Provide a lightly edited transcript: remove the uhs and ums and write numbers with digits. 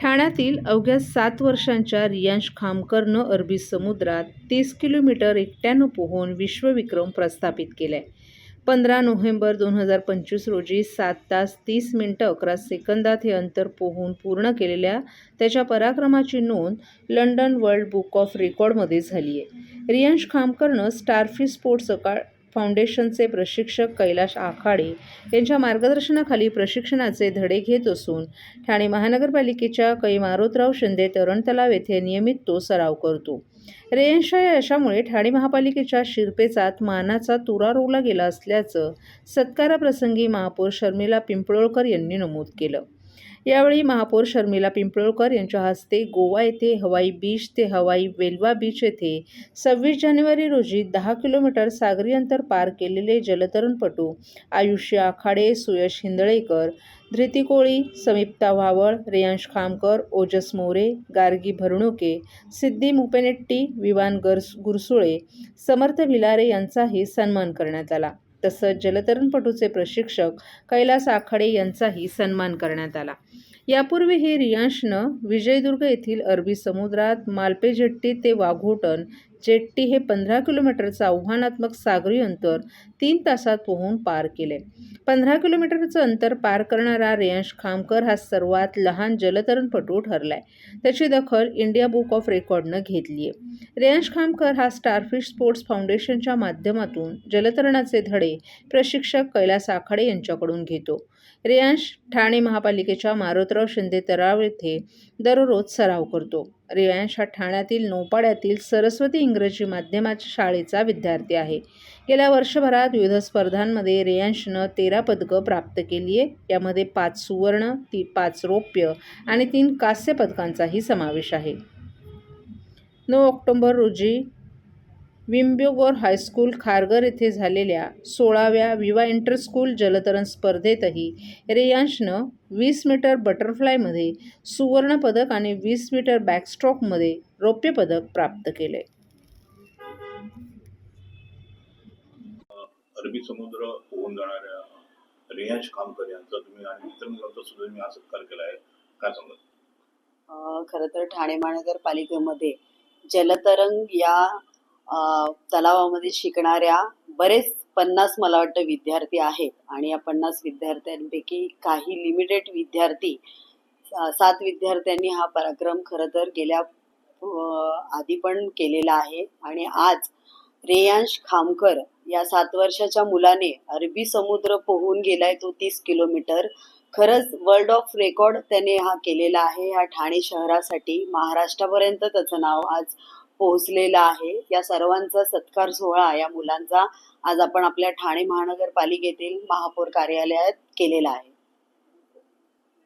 ठाण्यातील अवघ्या 7 वर्षांच्या रियांश खामकरनं अरबी समुद्रात 30 किलोमीटर एकट्यानं पोहून विश्वविक्रम प्रस्थापित केलाय. 15 नोव्हेंबर 2025 रोजी 7 तास 30 मिनिटं 11 सेकंदात हे अंतर पोहून पूर्ण केलेल्या त्याच्या पराक्रमाची नोंद लंडन वर्ल्ड बुक ऑफ रेकॉर्डमध्ये झाली आहे. रियांश खामकरनं स्टारफिश स्पोर्ट्स फाउंडेशनचे प्रशिक्षक कैलाश आखाडे यांच्या मार्गदर्शनाखाली प्रशिक्षणाचे धडे घेत असून ठाणे महानगरपालिकेच्या कै मारोतराव शिंदे तरण तलाव येथे नियमित तो सराव करतो. रियांशच्या या यशामुळे ठाणे महापालिकेच्या शिरपेचात मानाचा तुरा रोवला गेला असल्याचं सत्काराप्रसंगी महापौर शर्मिला पिंपळोळकर यांनी नमूद केलं. यावेळी महापौर शर्मिला पिंपळोळकर यांच्या हस्ते गोवा येथे हवाई बीच ते हवाई वेल्वा बीच येथे 26 जानेवारी रोजी 10 किलोमीटर सागरी अंतर पार केलेले जलतरणपटू आयुष्य आखाडे, सुयश हिंदळेकर, धृती कोळी, समीप्ता व्हावळ, रियांश खामकर, ओजस मोरे, गार्गी भरणुके, सिद्धी मुपेनेट्टी, विवान गुरसुळे, समर्थ भिलारे यांचाही सन्मान करण्यात आला. तसंच जलतरणपटूचे प्रशिक्षक कैलास आखाडे यांचाही सन्मान करण्यात आला. यापूर्वीही रियांशनं विजयदुर्ग येथील अरबी समुद्रात मालपे जेट्टी ते वाघोटन जेट्टी हे 15 किलोमीटरचं आव्हानात्मक सागरी अंतर 3 तासात पोहून पार केले. 15 किलोमीटरचं अंतर पार करणारा रियांश खामकर हा सर्वात लहान जलतरणपटू ठरलाय. त्याची दखल इंडिया बुक ऑफ रेकॉर्डनं घेतली आहे. रियांश खामकर हा स्टारफिश स्पोर्ट्स फाउंडेशनच्या माध्यमातून जलतरणाचे धडे प्रशिक्षक कैलास आखाडे यांच्याकडून घेतो. रियांश ठाणे महापालिकेच्या मारोतराव शिंदे तलाव येथे दररोज सराव करतो. रियांश हा ठाण्यातील नौपाड्यातील सरस्वती इंग्रजी माध्यमाच्या शाळेचा विद्यार्थी आहे. गेल्या वर्षभरात विविध स्पर्धांमध्ये रियांशनं 13 पदकं प्राप्त केली आहे. यामध्ये 5 सुवर्ण, 5 रौप्य आणि 3 कांस्य पदकांचाही समावेश आहे. 9 ऑक्टोबर रोजी विम्बोगोर हायस्कूल खारघर येथे झालेल्या 16व्या विवा इंटरस्कूल जलतरण स्पर्धेतही रियांशनं 20 मीटर बटरफ्लायमध्ये सुवर्ण पदक आणि 20 मीटर बॅकस्ट्रोकमध्ये रौप्य पदक प्राप्त केले. अरबी समुद्र पोहून जाणाऱ्या रियांश खामकर यांचा तुम्ही आणि इतर मुलांचा सुद्धा तुम्ही हा सत्कार केला आहे, काय सांगाल? खरं तर ठाणे महानगरपालिकेमध्ये जलतरण या तलावामध्ये शिकणाऱ्या बरेच 50 मला वाटतं विद्यार्थी आहेत आणि या 50 विद्यार्थ्यांपैकी काही लिमिटेड विद्यार्थी 7 विद्यार्थ्यांनी हा पराक्रम खरं तर गेल्या आधी पण केलेला आहे आणि आज रियांश खामकर या 7 वर्षाच्या मुलाने अरबी समुद्र पोहून गेलाय तो 30 किलोमीटर. खरंच वर्ल्ड ऑफ रेकॉर्ड त्याने हा केलेला आहे. या ठाणे शहरासाठी महाराष्ट्रापर्यंत त्याचं नाव आज पोहोचलेला आहे. या सर्वांचा सत्कार सोहळा या मुलांचा आज आपण आपल्या ठाणे महानगरपालिकेतील महापौर कार्यालयात केलेला आहे.